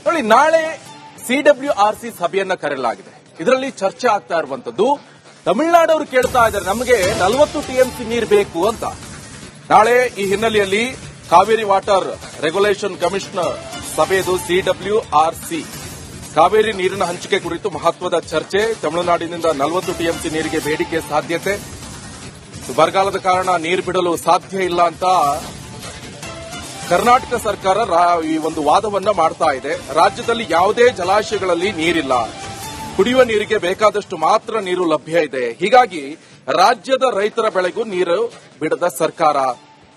ನೋಡಿ, ನಾಳೆ CWRC ಸಭೆಯನ್ನ ಕರೆಯಲಾಗಿದೆ. ಇದರಲ್ಲಿ ಚರ್ಚೆ ಆಗ್ತಾ ಇರುವಂತದ್ದು, ತಮಿಳುನಾಡವರು ಕೇಳ್ತಾ ಇದ್ದಾರೆ ನಮಗೆ 40 TMC ನೀರು ಬೇಕು ಅಂತ. ನಾಳೆ ಈ ಹಿನ್ನೆಲೆಯಲ್ಲಿ ಕಾವೇರಿ ವಾಟರ್ ರೆಗ್ಯುಲೇಷನ್ ಕಮಿಷನರ್ ಸಭೆಯದು CWRC ಕಾವೇರಿ ನೀರಿನ ಹಂಚಿಕೆ ಕುರಿತು ಮಹತ್ವದ ಚರ್ಚೆ. ತಮಿಳುನಾಡಿನಿಂದ 40 TMC ನೀರಿಗೆ ಬೇಡಿಕೆ ಸಾಧ್ಯತೆ. ಬರಗಾಲದ ಕಾರಣ ನೀರು ಬಿಡಲು ಸಾಧ್ಯ ಇಲ್ಲ ಅಂತ ಕರ್ನಾಟಕ ಸರ್ಕಾರ ಈ ಒಂದು ವಾದವನ್ನ ಮಾಡ್ತಾ ಇದೆ. ರಾಜ್ಯದಲ್ಲಿ ಯಾವುದೇ ಜಲಾಶಯಗಳಲ್ಲಿ ನೀರಿಲ್ಲ, ಕುಡಿಯುವ ನೀರಿಗೆ ಬೇಕಾದಷ್ಟು ಮಾತ್ರ ನೀರು ಲಭ್ಯ ಇದೆ. ಹೀಗಾಗಿ ರಾಜ್ಯದ ರೈತರ ಬೆಳೆಗೂ ನೀರು ಬಿಡದ ಸರ್ಕಾರ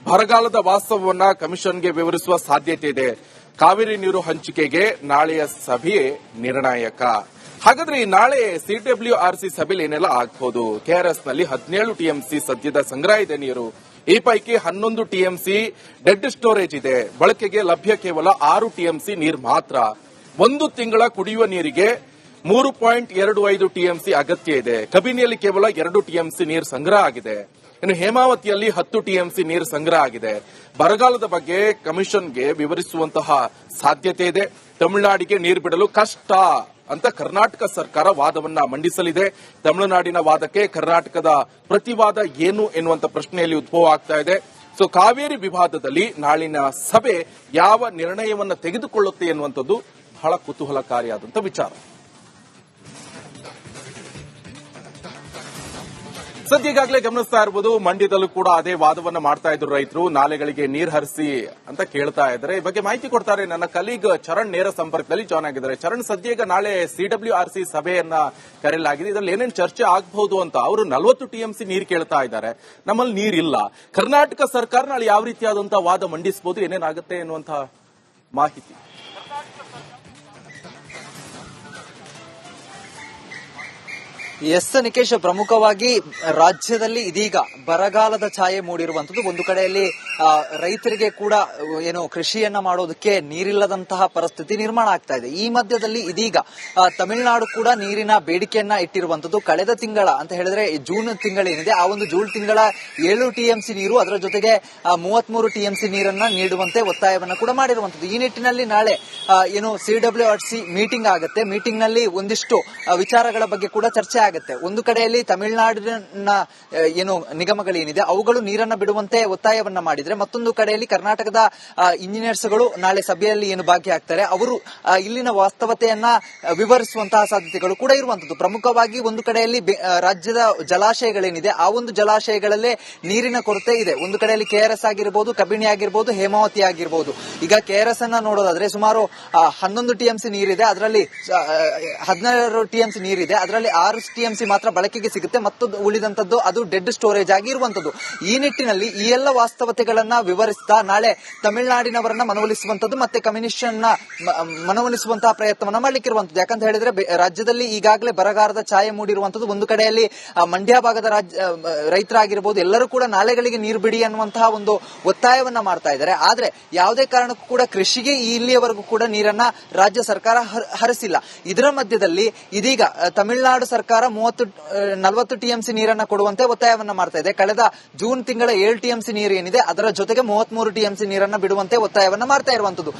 ಬರಗಾಲದ ವಾಸ್ತವವನ್ನ ಕಮಿಷನ್ಗೆ ವಿವರಿಸುವ ಸಾಧ್ಯತೆ ಇದೆ. ಕಾವೇರಿ ನೀರು ಹಂಚಿಕೆಗೆ ನಾಳೆಯ ಸಭೆ ನಿರ್ಣಾಯಕ. ಹಾಗಾದ್ರೆ ಈ ನಾಳೆ CWRC ಸಭೆಯಲ್ಲಿ ಏನೆಲ್ಲ ಆಗಬಹುದು? ಕೆಆರ್ಎಸ್ನಲ್ಲಿ 17 TMC ಸದ್ಯದ ಸಂಗ್ರಹ ಇದೆ ನೀರು. ಈ ಪೈಕಿ 11 TMC ಡೆಡ್ ಸ್ಟೋರೇಜ್ ಇದೆ. ಬಳಕೆಗೆ ಲಭ್ಯ ಕೇವಲ 6 TMC ನೀರು ಮಾತ್ರ. ಒಂದು ತಿಂಗಳ ಕುಡಿಯುವ ನೀರಿಗೆ 3.25 TMC ಅಗತ್ಯ ಇದೆ. ಕಬಿನಿಯಲ್ಲಿ ಕೇವಲ 2 TMC ನೀರು ಸಂಗ್ರಹ ಆಗಿದೆ. ಇನ್ನು ಹೇಮಾವತಿಯಲ್ಲಿ 10 TMC ನೀರು ಸಂಗ್ರಹ ಆಗಿದೆ. ಬರಗಾಲದ ಬಗ್ಗೆ ಕಮಿಷನ್ಗೆ ವಿವರಿಸುವಂತಹ ಸಾಧ್ಯತೆ ಇದೆ. ತಮಿಳುನಾಡಿಗೆ ನೀರು ಬಿಡಲು ಕಷ್ಟ ಅಂತ ಕರ್ನಾಟಕ ಸರ್ಕಾರ ವಾದವನ್ನ ಮಂಡಿಸಲಿದೆ. ತಮಿಳುನಾಡಿನ ವಾದಕ್ಕೆ ಕರ್ನಾಟಕದ ಪ್ರತಿವಾದ ಏನು ಎನ್ನುವಂತ ಪ್ರಶ್ನೆಯಲ್ಲಿ ಉದ್ಭವ ಆಗ್ತಾ ಇದೆ. ಸೊ ಕಾವೇರಿ ವಿವಾದದಲ್ಲಿ ನಾಳಿನ ಸಭೆ ಯಾವ ನಿರ್ಣಯವನ್ನ ತೆಗೆದುಕೊಳ್ಳುತ್ತೆ ಎನ್ನುವಂಥದ್ದು ಬಹಳ ಕುತೂಹಲಕಾರಿಯಾದಂಥ ವಿಚಾರ. ಸದ್ಯ ಈಗಾಗಲೇ ಗಮನಿಸ್ತಾ ಇರಬಹುದು, ಮಂಡ್ಯದಲ್ಲೂ ಕೂಡ ಅದೇ ವಾದವನ್ನ ಮಾಡ್ತಾ ಇದ್ರು ರೈತರು. ನಾಲೆಗಳಿಗೆ ನೀರು ಹರಿಸಿ ಅಂತ ಕೇಳ್ತಾ ಇದ್ದಾರೆ. ಈ ಬಗ್ಗೆ ಮಾಹಿತಿ ಕೊಡ್ತಾರೆ ನನ್ನ ಕಲೀಗ್ ಚರಣ್, ನೇರ ಸಂಪರ್ಕದಲ್ಲಿ ಜಾಯ್ನ್ ಆಗಿದ್ದಾರೆ. ಚರಣ್, ಸದ್ಯ ಈಗ ನಾಳೆ CWRC ಸಭೆಯನ್ನ ಕರೆಯಲಾಗಿದೆ. ಇದರಲ್ಲಿ ಏನೇನು ಚರ್ಚೆ ಆಗಬಹುದು ಅಂತ. ಅವರು 40 TMC ನೀರು ಕೇಳ್ತಾ ಇದ್ದಾರೆ, ನಮ್ಮಲ್ಲಿ ನೀರಿಲ್ಲ. ಕರ್ನಾಟಕ ಸರ್ಕಾರ ನಾಳೆ ಯಾವ ರೀತಿಯಾದಂತಹ ವಾದ ಮಂಡಿಸಬಹುದು, ಏನೇನಾಗುತ್ತೆ ಎನ್ನುವಂತಹ ಮಾಹಿತಿ. ಎಸ್ ನಿಕೇಶ್, ಪ್ರಮುಖವಾಗಿ ರಾಜ್ಯದಲ್ಲಿ ಇದೀಗ ಬರಗಾಲದ ಛಾಯೆ ಮೂಡಿರುವಂತದ್ದು. ಒಂದು ಕಡೆಯಲ್ಲಿ ರೈತರಿಗೆ ಕೂಡ ಏನು ಕೃಷಿಯನ್ನ ಮಾಡೋದಕ್ಕೆ ನೀರಿಲ್ಲದಂತಹ ಪರಿಸ್ಥಿತಿ ನಿರ್ಮಾಣ ಆಗ್ತಾ ಇದೆ. ಈ ಮಧ್ಯದಲ್ಲಿ ಇದೀಗ ತಮಿಳುನಾಡು ಕೂಡ ನೀರಿನ ಬೇಡಿಕೆಯನ್ನ ಇಟ್ಟಿರುವಂತದ್ದು. ಕಳೆದ ತಿಂಗಳ ಅಂತ ಹೇಳಿದ್ರೆ ಜೂನ್ ತಿಂಗಳೇನಿದೆ, ಆ ಒಂದು ಜೂನ್ ತಿಂಗಳ 7 TMC ನೀರು, ಅದರ ಜೊತೆಗೆ 33 TMC ನೀರನ್ನ ನೀಡುವಂತೆ ಒತ್ತಾಯವನ್ನ ಕೂಡ ಮಾಡಿರುವಂತದ್ದು. ಈ ನಿಟ್ಟಿನಲ್ಲಿ ನಾಳೆ ಏನು CWRC ಮೀಟಿಂಗ್ ಆಗುತ್ತೆ. ಮೀಟಿಂಗ್ ನಲ್ಲಿ ಒಂದಿಷ್ಟು ವಿಚಾರಗಳ ಬಗ್ಗೆ ಕೂಡ ಚರ್ಚೆ ಆಗುತ್ತೆ. ಒಂದು ಕಡೆಯಲ್ಲಿ ತಮಿಳುನಾಡಿನ ಏನು ನಿಗಮಗಳೇನಿದೆ ಅವುಗಳು ನೀರನ್ನ ಬಿಡುವಂತೆ ಒತ್ತಾಯವನ್ನ ಮಾಡಿದ್ರೆ, ಮತ್ತೊಂದು ಕಡೆಯಲ್ಲಿ ಕರ್ನಾಟಕದ ಇಂಜಿನಿಯರ್ಸ್ಗಳು ನಾಳೆ ಸಭೆಯಲ್ಲಿ ಏನು ಭಾಗಿಯಾಗ್ತಾರೆ, ಅವರು ಇಲ್ಲಿನ ವಾಸ್ತವತೆಯನ್ನ ವಿವರಿಸುವಂತಹ ಸಾಧ್ಯತೆಗಳು ಕೂಡ ಇರುವಂತದ್ದು. ಪ್ರಮುಖವಾಗಿ ಒಂದು ಕಡೆಯಲ್ಲಿ ರಾಜ್ಯದ ಜಲಾಶಯಗಳೇನಿದೆ ಆ ಒಂದು ಜಲಾಶಯಗಳಲ್ಲೇ ನೀರಿನ ಕೊರತೆ ಇದೆ. ಒಂದು ಕಡೆಯಲ್ಲಿ KRS ಆಗಿರಬಹುದು, ಕಬಿನಿ ಆಗಿರಬಹುದು, ಹೇಮಾವತಿ ಆಗಿರಬಹುದು. ಈಗ KRS ಅನ್ನ ನೋಡೋದಾದ್ರೆ ಸುಮಾರು 11 TMC ನೀರಿದೆ, ಅದರಲ್ಲಿ 16 TMC ನೀರಿದೆ, ಅದರಲ್ಲಿ 6 TMC ಮಾತ್ರ ಬಳಕೆಗೆ ಸಿಗುತ್ತೆ. ಮತ್ತು ಉಳಿದಂತದ್ದು ಅದು ಡೆಡ್ ಸ್ಟೋರೇಜ್ ಆಗಿ ಇರುವಂತದ್ದು. ಈ ನಿಟ್ಟಿನಲ್ಲಿ ಈ ಎಲ್ಲ ವಾಸ್ತವತೆಗಳನ್ನ ವಿವರಿಸ್ತಾ ನಾಳೆ ತಮಿಳುನಾಡಿನವರನ್ನ ಮನವೊಲಿಸುವಂತದ್ದು ಮತ್ತೆ ಕಮ್ಯುನಿಷನ್ ಮನವೊಲಿಸುವಂತಹ ಪ್ರಯತ್ನವನ್ನ ಮಾಡ್ಲಿಕ್ಕಿರುವಂತದ್ದು. ಯಾಕಂತ ಹೇಳಿದ್ರೆ ರಾಜ್ಯದಲ್ಲಿ ಈಗಾಗಲೇ ಬರಗಾಲದ ಛಾಯೆ ಮೂಡಿರುವಂತದ್ದು. ಒಂದು ಕಡೆಯಲ್ಲಿ ಮಂಡ್ಯ ಭಾಗದ ರೈತರಾಗಿರ್ಬೋದು ಎಲ್ಲರೂ ಕೂಡ ನಾಲೆಗಳಿಗೆ ನೀರು ಬಿಡಿ ಅನ್ನುವಂತಹ ಒಂದು ಒತ್ತಾಯವನ್ನ ಮಾಡ್ತಾ ಇದ್ದಾರೆ. ಆದ್ರೆ ಯಾವುದೇ ಕಾರಣಕ್ಕೂ ಕೂಡ ಕೃಷಿಗೆ ಇಲ್ಲಿಯವರೆಗೂ ಕೂಡ ನೀರನ್ನ ರಾಜ್ಯ ಸರ್ಕಾರ ಹರಿಸಿಲ್ಲ. ಇದರ ಮಧ್ಯದಲ್ಲಿ ಇದೀಗ ತಮಿಳುನಾಡು ಸರ್ಕಾರ 40 TMC ನೀರನ್ನ ಕೊಡುವಂತೆ ಒತ್ತಾಯವನ್ನ ಮಾಡ್ತಾ ಇದೆ. ಕಳೆದ ಜೂನ್ ತಿಂಗಳ 7 TMC ನೀರು ಏನಿದೆ ಅದರ ಜೊತೆಗೆ 33 TMC ನೀರನ್ನ ಬಿಡುವಂತೆ ಒತ್ತಾಯವನ್ನ ಮಾಡ್ತಾ ಇರುವಂತದ್ದು.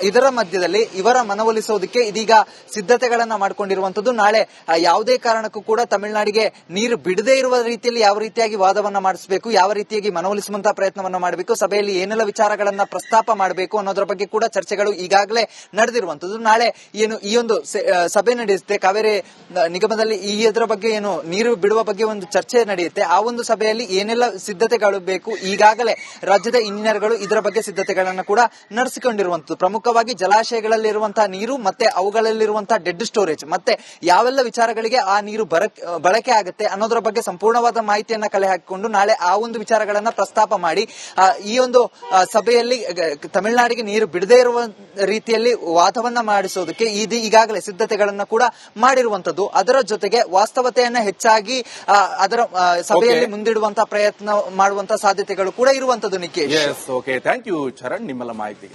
ಇದರ ಮಧ್ಯದಲ್ಲಿ ಇವರ ಮನವೊಲಿಸೋದಕ್ಕೆ ಇದೀಗ ಸಿದ್ಧತೆಗಳನ್ನ ಮಾಡಿಕೊಂಡಿರುವಂತದ್ದು. ನಾಳೆ ಯಾವುದೇ ಕಾರಣಕ್ಕೂ ಕೂಡ ತಮಿಳುನಾಡಿಗೆ ನೀರು ಬಿಡದೇ ಇರುವ ರೀತಿಯಲ್ಲಿ ಯಾವ ರೀತಿಯಾಗಿ ವಾದವನ್ನ ಮಾಡಿಸಬೇಕು, ಯಾವ ರೀತಿಯಾಗಿ ಮನವೊಲಿಸುವಂತಹ ಪ್ರಯತ್ನವನ್ನ ಮಾಡಬೇಕು, ಸಭೆಯಲ್ಲಿ ಏನೆಲ್ಲ ವಿಚಾರಗಳನ್ನ ಪ್ರಸ್ತಾಪ ಮಾಡಬೇಕು ಅನ್ನೋದರ ಬಗ್ಗೆ ಕೂಡ ಚರ್ಚೆಗಳು ಈಗಾಗಲೇ ನಡೆದಿರುವಂತದ್ದು. ನಾಳೆ ಏನು ಈ ಒಂದು ಸಭೆ ನಡೆಯುತ್ತೆ ಕಾವೇರಿ ನಿಗಮದಲ್ಲಿ, ಇದರ ಬಗ್ಗೆ ಏನು ನೀರು ಬಿಡುವ ಬಗ್ಗೆ ಒಂದು ಚರ್ಚೆ ನಡೆಯುತ್ತೆ. ಆ ಒಂದು ಸಭೆಯಲ್ಲಿ ಏನೆಲ್ಲ ಸಿದ್ಧತೆಗಳು ಬೇಕು, ಈಗಾಗಲೇ ರಾಜ್ಯದ ಇಂಜಿನಿಯರ್ಗಳು ಇದರ ಬಗ್ಗೆ ಸಿದ್ಧತೆಗಳನ್ನ ಕೂಡ ನಡೆಸಿಕೊಂಡಿರುವಂತದ್ದು. ಪ್ರಮುಖವಾಗಿ ಜಲಾಶಯಗಳಲ್ಲಿರುವಂತಹ ನೀರು ಮತ್ತೆ ಅವುಗಳಲ್ಲಿರುವಂತಹ ಡೆಡ್ ಸ್ಟೋರೇಜ್ ಮತ್ತೆ ಯಾವೆಲ್ಲ ವಿಚಾರಗಳಿಗೆ ಆ ನೀರು ಬಳಕೆ ಆಗುತ್ತೆ ಅನ್ನೋದರ ಬಗ್ಗೆ ಸಂಪೂರ್ಣವಾದ ಮಾಹಿತಿಯನ್ನ ಕಲೆ ಹಾಕಿಕೊಂಡು ನಾಳೆ ಆ ಒಂದು ವಿಚಾರಗಳನ್ನ ಪ್ರಸ್ತಾಪ ಮಾಡಿ ಈ ಒಂದು ಸಭೆಯಲ್ಲಿ ತಮಿಳುನಾಡಿಗೆ ನೀರು ಬಿಡದೇ ಇರುವ ರೀತಿಯಲ್ಲಿ ವಾದವನ್ನ ಮಾಡಿಸೋದಕ್ಕೆ ಈಗಾಗಲೇ ಸಿದ್ಧತೆಗಳನ್ನ ಕೂಡ ಮಾಡಿರುವಂತದ್ದು. ಅದರ ಜೊತೆಗೆ ವಾಸ್ತವತೆಯನ್ನ ಹೆಚ್ಚಾಗಿ ಅದರ ಸಭೆಯಲ್ಲಿ ಮುಂದಿಡುವಂತಹ ಪ್ರಯತ್ನ ಮಾಡುವಂತಹ ಸಾಧ್ಯತೆಗಳು ಕೂಡ ಇರುವಂತದ್ದು. ನಿಖೇಶ್, ಥ್ಯಾಂಕ್ ಯು ಚರಣ್, ನಿಮ್ಮೆಲ್ಲ ಮಾಹಿತಿ.